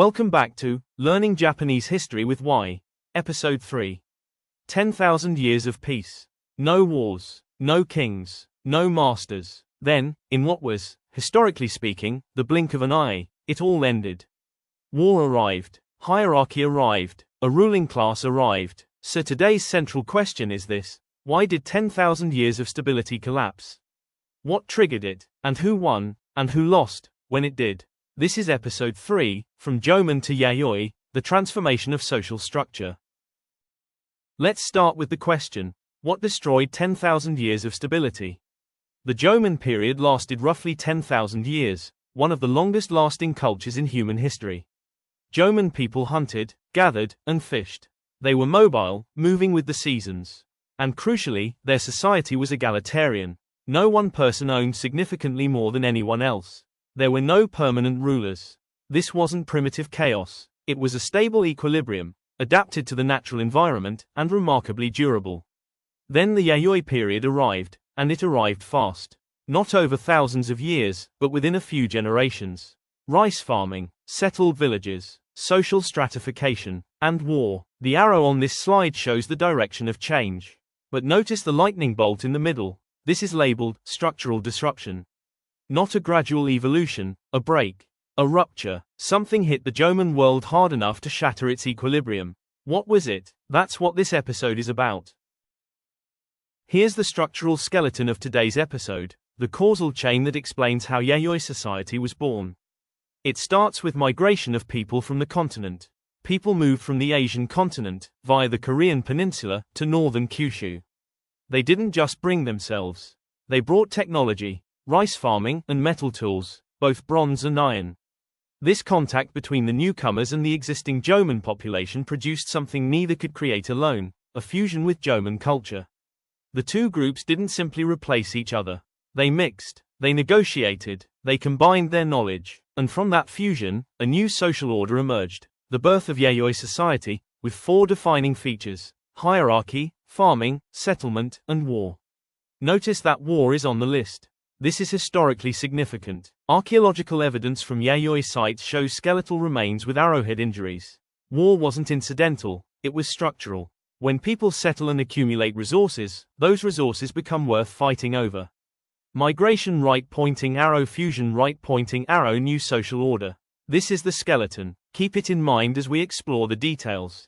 Welcome back to Learning Japanese History with Y, Episode 3. 10,000 Years of Peace. No wars, no kings, no masters. Then, in what was, historically speaking, the blink of an eye, it all ended. War arrived, hierarchy arrived, a ruling class arrived. So today's central question is this: why did 10,000 years of stability collapse? What triggered it, and who won, and who lost, when it did? This is Episode 3, From Jomon to Yayoi, The Transformation of Social Structure. Let's start with the question: what destroyed 10,000 years of stability? The Jomon period lasted roughly 10,000 years, one of the longest-lasting cultures in human history. Jomon people hunted, gathered, and fished. They were mobile, moving with the seasons. And crucially, their society was egalitarian. No one person owned significantly more than anyone else. There were no permanent rulers. This wasn't primitive chaos. It was a stable equilibrium, adapted to the natural environment, and remarkably durable. Then the Yayoi period arrived, and it arrived fast. Not over thousands of years, but within a few generations. Rice farming, settled villages, social stratification, and war. The arrow on this slide shows the direction of change. But notice the lightning bolt in the middle. This is labeled structural disruption. Not a gradual evolution, a break, a rupture. Something hit the Jomon world hard enough to shatter its equilibrium. What was it? That's what this episode is about. Here's the structural skeleton of today's episode, the causal chain that explains how Yayoi society was born. It starts with migration of people from the continent. People moved from the Asian continent, via the Korean peninsula, to northern Kyushu. They didn't just bring themselves. They brought technology, rice farming, and metal tools, both bronze and iron. This contact between the newcomers and the existing Jomon population produced something neither could create alone: a fusion with Jomon culture. The two groups didn't simply replace each other. They mixed, they negotiated, they combined their knowledge, and from that fusion, a new social order emerged. The birth of Yayoi society, with four defining features: hierarchy, farming, settlement, and war. Notice that war is on the list. This is historically significant. Archaeological evidence from Yayoi sites shows skeletal remains with arrowhead injuries. War wasn't incidental, it was structural. When people settle and accumulate resources, those resources become worth fighting over. Migration, right pointing arrow, fusion, right pointing arrow, new social order. This is the skeleton. Keep it in mind as we explore the details.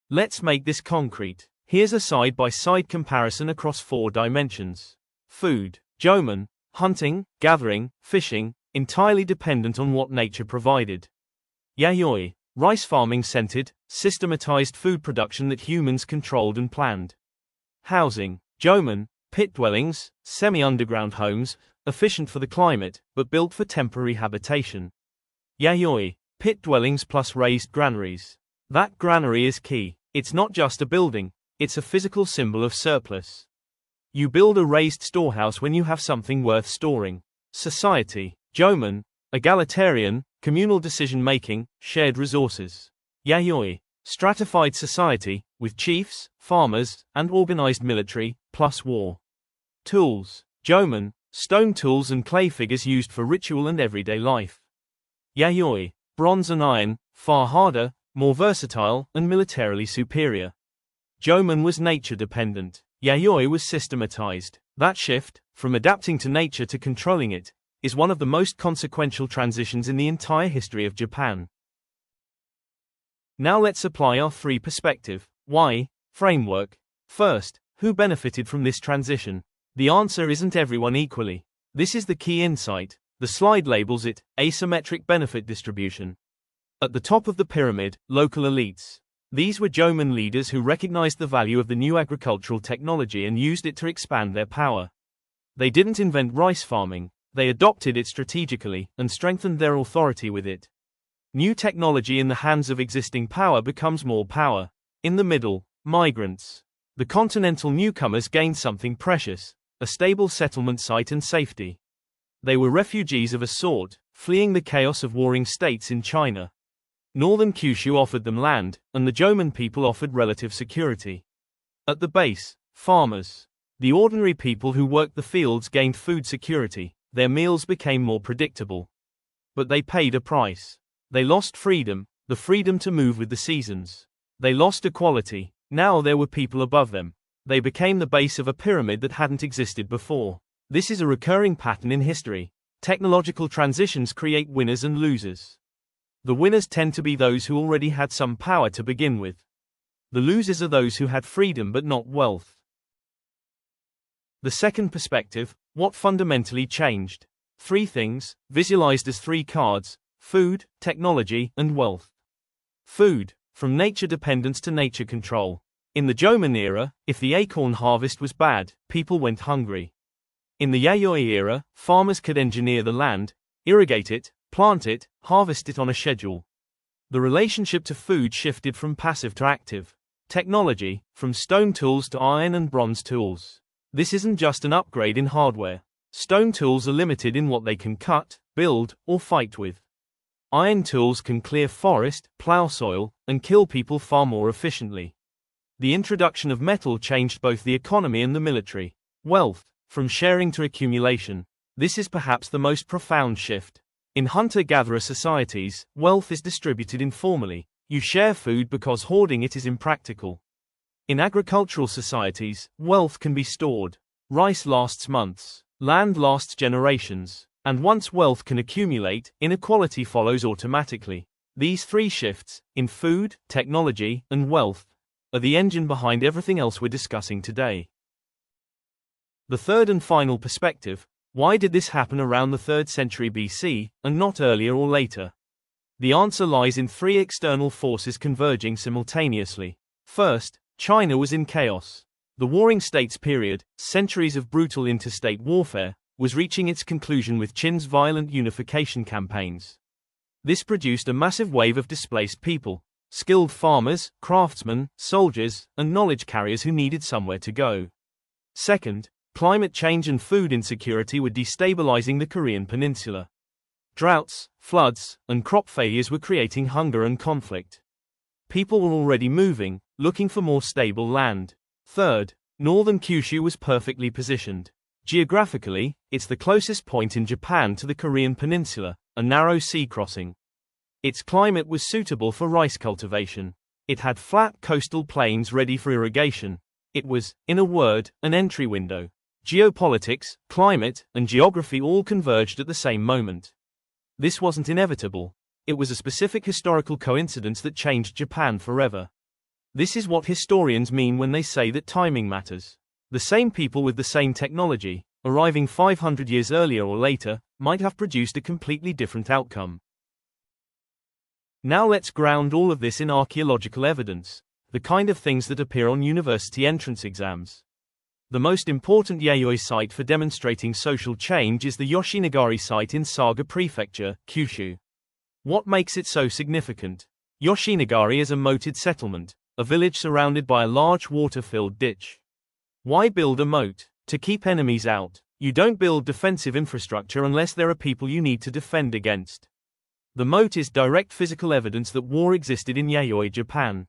Let's make this concrete. Here's a side-by-side comparison across 4 dimensions. Food. Jomon, hunting, gathering, fishing, entirely dependent on what nature provided. Yayoi, rice farming, centered, systematized food production that humans controlled and planned. Housing. Jomon, pit dwellings, semi-underground homes, efficient for the climate, but built for temporary habitation. Yayoi, pit dwellings plus raised granaries. That granary is key. It's not just a building, it's a physical symbol of surplus. You build a raised storehouse when you have something worth storing. Society. Jomon, egalitarian, communal decision-making, shared resources. Yayoi, stratified society, with chiefs, farmers, and organized military, plus war. Tools. Jomon, stone tools and clay figures used for ritual and everyday life. Yayoi, bronze and iron, far harder, more versatile, and militarily superior. Jomon was nature-dependent. Yayoi was systematized. That shift, from adapting to nature to controlling it, is one of the most consequential transitions in the entire history of Japan. Now let's apply our 3-perspective, Y, framework. First, who benefited from this transition? The answer isn't everyone equally. This is the key insight. The slide labels it asymmetric benefit distribution. At the top of the pyramid, local elites. These were Jomon leaders who recognized the value of the new agricultural technology and used it to expand their power. They didn't invent rice farming, they adopted it strategically and strengthened their authority with it. New technology in the hands of existing power becomes more power. In the middle, migrants. The continental newcomers gained something precious: a stable settlement site and safety. They were refugees of a sort, fleeing the chaos of warring states in China. Northern Kyushu offered them land, and the Jomon people offered relative security. At the base, farmers. The ordinary people who worked the fields gained food security, their meals became more predictable. But they paid a price. They lost freedom, the freedom to move with the seasons. They lost equality. Now there were people above them. They became the base of a pyramid that hadn't existed before. This is a recurring pattern in history. Technological transitions create winners and losers. The winners tend to be those who already had some power to begin with. The losers are those who had freedom but not wealth. The second perspective, what fundamentally changed? Three things, visualized as three cards: food, technology, and wealth. Food, from nature dependence to nature control. In the Jomon era, if the acorn harvest was bad, people went hungry. In the Yayoi era, farmers could engineer the land, irrigate it, plant it, harvest it on a schedule. The relationship to food shifted from passive to active. Technology, from stone tools to iron and bronze tools. This isn't just an upgrade in hardware. Stone tools are limited in what they can cut, build, or fight with. Iron tools can clear forest, plow soil, and kill people far more efficiently. The introduction of metal changed both the economy and the military. Wealth, from sharing to accumulation. This is perhaps the most profound shift. In hunter-gatherer societies, wealth is distributed informally. You share food because hoarding it is impractical. In agricultural societies, wealth can be stored. Rice lasts months. Land lasts generations. And once wealth can accumulate, inequality follows automatically. These three shifts, in food, technology, and wealth, are the engine behind everything else we're discussing today. The third and final perspective, why did this happen around the 3rd century BC, and not earlier or later? The answer lies in three external forces converging simultaneously. First, China was in chaos. The Warring States period, centuries of brutal interstate warfare, was reaching its conclusion with Qin's violent unification campaigns. This produced a massive wave of displaced people, skilled farmers, craftsmen, soldiers, and knowledge carriers who needed somewhere to go. Second, climate change and food insecurity were destabilizing the Korean peninsula. Droughts, floods, and crop failures were creating hunger and conflict. People were already moving, looking for more stable land. Third, northern Kyushu was perfectly positioned. Geographically, it's the closest point in Japan to the Korean peninsula, a narrow sea crossing. Its climate was suitable for rice cultivation. It had flat coastal plains ready for irrigation. It was, in a word, an entry window. Geopolitics, climate, and geography all converged at the same moment. This wasn't inevitable. It was a specific historical coincidence that changed Japan forever. This is what historians mean when they say that timing matters. The same people with the same technology, arriving 500 years earlier or later, might have produced a completely different outcome. Now let's ground all of this in archaeological evidence, the kind of things that appear on university entrance exams. The most important Yayoi site for demonstrating social change is the Yoshinagari site in Saga Prefecture, Kyushu. What makes it so significant? Yoshinagari is a moated settlement, a village surrounded by a large water-filled ditch. Why build a moat? To keep enemies out. You don't build defensive infrastructure unless there are people you need to defend against. The moat is direct physical evidence that war existed in Yayoi, Japan.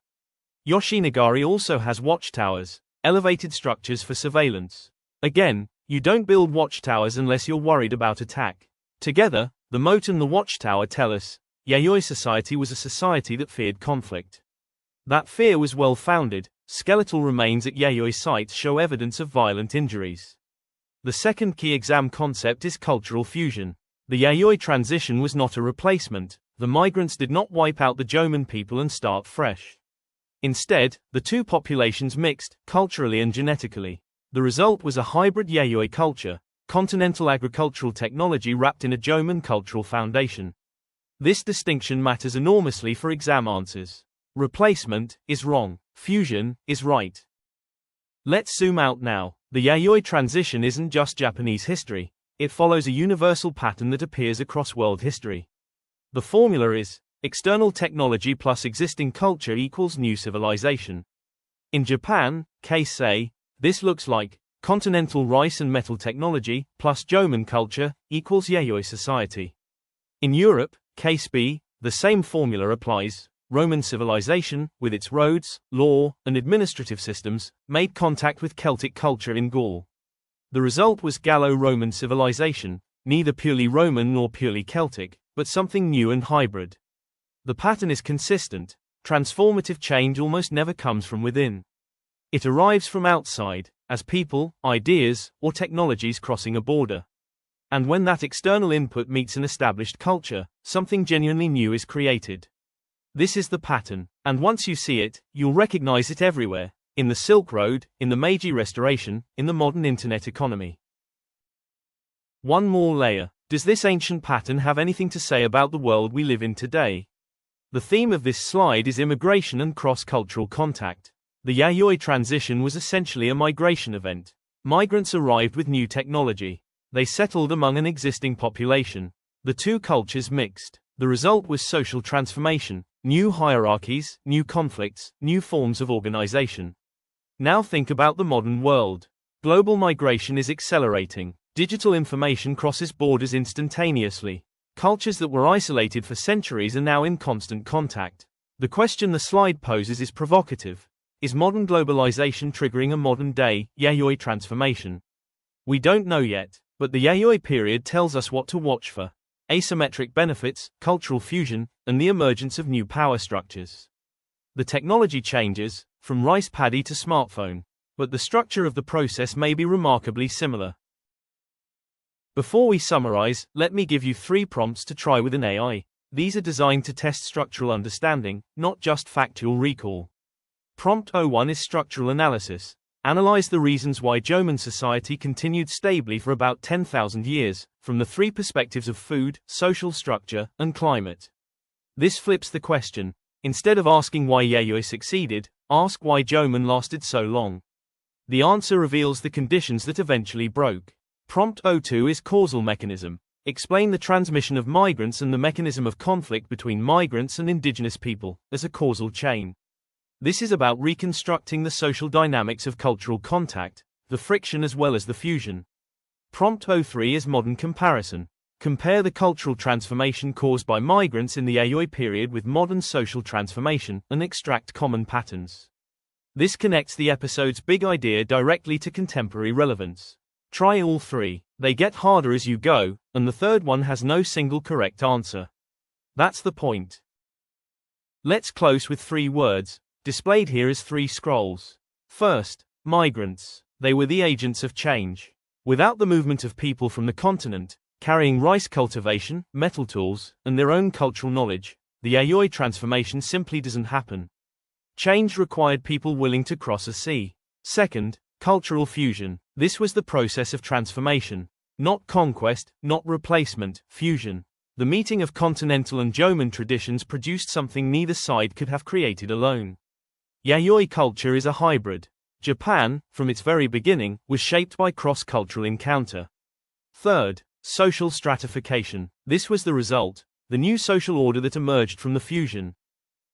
Yoshinagari also has watchtowers, elevated structures for surveillance. Again, you don't build watchtowers unless you're worried about attack. Together, the moat and the watchtower tell us, Yayoi society was a society that feared conflict. That fear was well-founded. Skeletal remains at Yayoi sites show evidence of violent injuries. The second key exam concept is cultural fusion. The Yayoi transition was not a replacement. The migrants did not wipe out the Jomon people and start fresh. Instead, the two populations mixed, culturally and genetically. The result was a hybrid Yayoi culture, continental agricultural technology wrapped in a Jomon cultural foundation. This distinction matters enormously for exam answers. Replacement is wrong. Fusion is right. Let's zoom out now. The Yayoi transition isn't just Japanese history. It follows a universal pattern that appears across world history. The formula is, external technology plus existing culture equals new civilization. In Japan, case A, this looks like, continental rice and metal technology plus Jomon culture equals Yayoi society. In Europe, case B, the same formula applies. Roman civilization, with its roads, law, and administrative systems, made contact with Celtic culture in Gaul. The result was Gallo-Roman civilization, neither purely Roman nor purely Celtic, but something new and hybrid. The pattern is consistent. Transformative change almost never comes from within. It arrives from outside, as people, ideas, or technologies crossing a border. And when that external input meets an established culture, something genuinely new is created. This is the pattern, and once you see it, you'll recognize it everywhere. In the Silk Road, in the Meiji Restoration, in the modern internet economy. One more layer. Does this ancient pattern have anything to say about the world we live in today? The theme of this slide is immigration and cross-cultural contact. The Yayoi transition was essentially a migration event. Migrants arrived with new technology. They settled among an existing population. The two cultures mixed. The result was social transformation, new hierarchies, new conflicts, new forms of organization. Now think about the modern world. Global migration is accelerating. Digital information crosses borders instantaneously. Cultures that were isolated for centuries are now in constant contact. The question the slide poses is provocative. Is modern globalization triggering a modern-day Yayoi transformation? We don't know yet, but the Yayoi period tells us what to watch for. Asymmetric benefits, cultural fusion, and the emergence of new power structures. The technology changes, from rice paddy to smartphone, but the structure of the process may be remarkably similar. Before we summarize, let me give you 3 prompts to try with an AI. These are designed to test structural understanding, not just factual recall. Prompt 01 is structural analysis. Analyze the reasons why Jomon society continued stably for about 10,000 years, from the 3 perspectives of food, social structure, and climate. This flips the question. Instead of asking why Yayoi succeeded, ask why Jomon lasted so long. The answer reveals the conditions that eventually broke. Prompt 02 is causal mechanism. Explain the transmission of migrants and the mechanism of conflict between migrants and indigenous people, as a causal chain. This is about reconstructing the social dynamics of cultural contact, the friction as well as the fusion. Prompt 03 is modern comparison. Compare the cultural transformation caused by migrants in the Yayoi period with modern social transformation, and extract common patterns. This connects the episode's big idea directly to contemporary relevance. Try all 3. They get harder as you go, and the third one has no single correct answer. That's the point. Let's close with 3 words, displayed here as 3 scrolls. First, migrants. They were the agents of change. Without the movement of people from the continent, carrying rice cultivation, metal tools, and their own cultural knowledge, the Yayoi transformation simply doesn't happen. Change required people willing to cross a sea. Second, cultural fusion. This was the process of transformation. Not conquest, not replacement, fusion. The meeting of continental and Jomon traditions produced something neither side could have created alone. Yayoi culture is a hybrid. Japan, from its very beginning, was shaped by cross-cultural encounter. Third, social stratification. This was the result, the new social order that emerged from the fusion.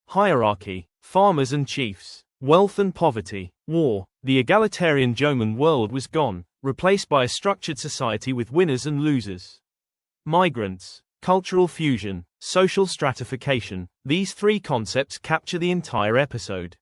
Hierarchy, farmers and chiefs, wealth and poverty, war. The egalitarian Jomon world was gone, replaced by a structured society with winners and losers. Migrants, cultural fusion, social stratification. These 3 concepts capture the entire episode.